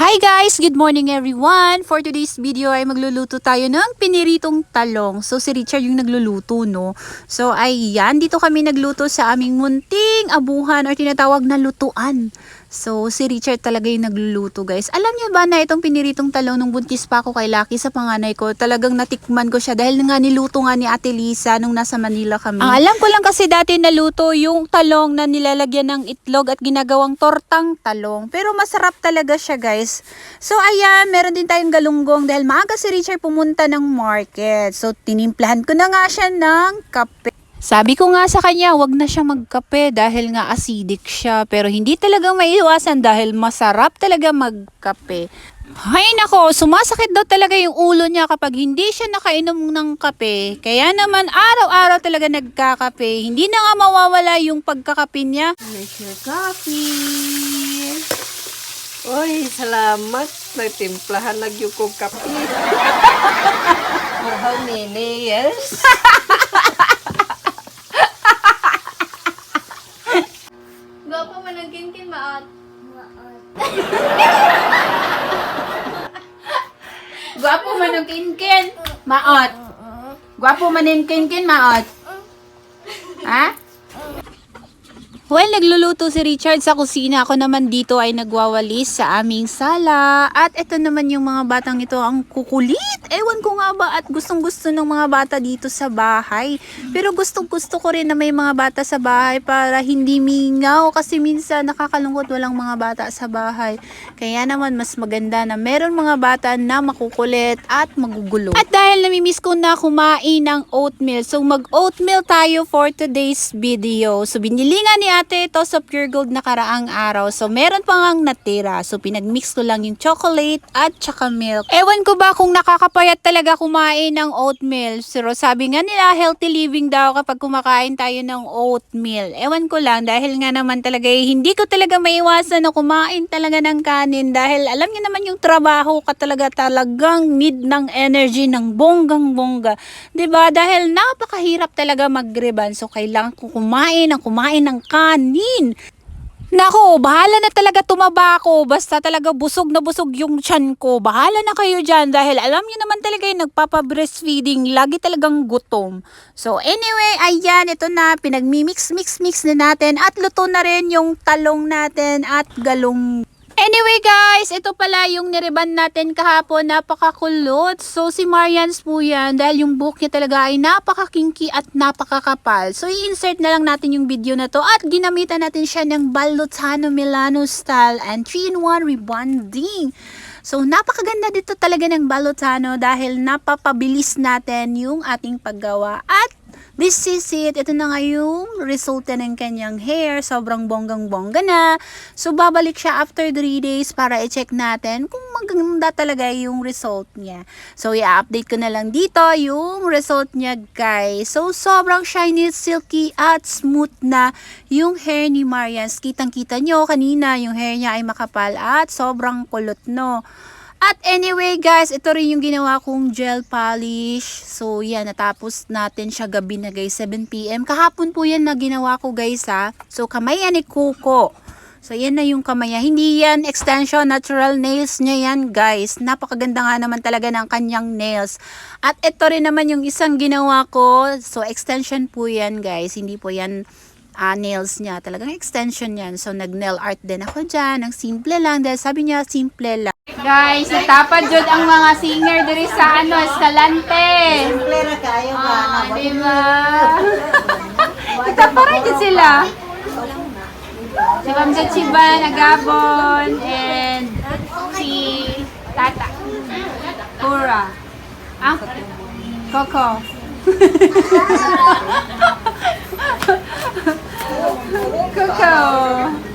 Hi guys! Good morning everyone! For today's video ay magluluto tayo ng piniritong talong. So si Richard yung nagluluto, no? So ayan, dito kami nagluto sa aming munting abuhan or tinatawag na lutuan. So si Richard talaga yung nagluluto, guys. Alam niyo ba na itong piniritong talong nung buntis pa ako kay Lucky sa panganay ko, talagang natikman ko siya dahil nga niluto nga ni Ate Lisa nung nasa Manila kami. Ang alam ko lang kasi dati naluto yung talong na nilalagyan ng itlog at ginagawang tortang talong. Pero masarap talaga siya, guys. So ayan, meron din tayong galunggong dahil maaga si Richard pumunta ng market. So tinimplahan ko na nga siya ng kape. Sabi ko nga sa kanya, wag na siya magkape dahil nga acidic siya. Pero hindi talagang maiiwasan dahil masarap talaga magkape. Hay nako, sumasakit daw talaga yung ulo niya kapag hindi siya nakainom ng kape. Kaya naman araw-araw talaga nagkakape. Hindi na nga mawawala yung pagkakape niya. Here's your coffee. Uy, salamat. Nagtimplahan na yung kong kape. For how many years? Gwapo man ang kinkin, maot. Gwapo man ang kinkin, maot. Gwapo man ang kinkin, maot. Ha? Well, nagluluto si Richard sa kusina. Ako naman dito ay nagwawalis sa aming sala. At ito naman yung mga batang ito, ang kukulit. Ewan ko nga ba at gustong-gusto ng mga bata dito sa bahay. Pero gustong-gusto ko rin na may mga bata sa bahay para hindi mingaw. Kasi minsan nakakalungkot walang mga bata sa bahay. Kaya naman mas maganda na meron mga bata na makukulit at magugulo. At dahil namimiss ko na kumain ng oatmeal, so mag-oatmeal tayo for today's video. So binili nga ni ate ito sa Pure Gold na karaang araw. So meron pa ngang natira. So pinagmix ko lang yung chocolate at tsaka milk. Ewan ko ba kung nakakapayat talaga kumain ng oatmeal. Pero sabi nga nila healthy living daw kapag kumakain tayo ng oatmeal. Ewan ko lang dahil nga naman talaga hindi ko talaga maiwasan na kumain talaga ng kanin dahil alam niyo naman yung trabaho ka talagang need ng energy ng bonggang-bongga. 'Di ba? Dahil napakahirap talaga mag-reban. So kailangan ko kumain ng kanin. Nako, bahala na talaga tumaba ako. Basta talaga busog na busog yung tiyan ko. Bahala na kayo dyan dahil alam niyo naman talaga yung nagpapa-breastfeeding. Lagi talagang gutom. So anyway, ayan, ito na. Pinagmi-mix na natin. At luto na rin yung talong natin at galong. Anyway guys, ito pala yung nireban natin kahapon, napakakulot. So si Marians po yan dahil yung buhok niya talaga ay napakakinky at napakakapal. So i-insert na lang natin yung video na to at ginamitan natin siya ng Balotano Milano style and 3-in-1 rebonding. So napakaganda dito talaga ng Balotano dahil napapabilis natin yung ating paggawa at this is it. Ito na nga yung resulta ng kanyang hair. Sobrang bonggang-bongga na. So, babalik siya after 3 days para i-check natin kung maganda talaga yung result niya. So, i-update ko na lang dito yung result niya, guys. So, sobrang shiny, silky, at smooth na yung hair ni Marians. Kitang-kita nyo kanina, yung hair niya ay makapal at sobrang kulot, no? At anyway guys, ito rin yung ginawa kong gel polish. So yan, natapos natin siya gabi na guys, 7 PM. Kahapon po yan na ginawa ko guys ha. So kamay yan ni Kuko. So yan na yung kamay niya. Hindi yan extension, natural nails niya yan guys. Napakaganda nga naman talaga ng kanyang nails. At ito rin naman yung isang ginawa ko. So extension po yan guys. Hindi po yan nails niya. Talagang extension yan. So nag-nail art din ako dyan. Ang simple lang. Dahil sabi niya simple lang. Guys, natapad jud ang mga singer diri sa Escalante. Simple na kayo ka. Diba? Nagtaparay din sila. Si Ma'am Gachiban, Agabon, and si Tata. Pura. Coco. Coco.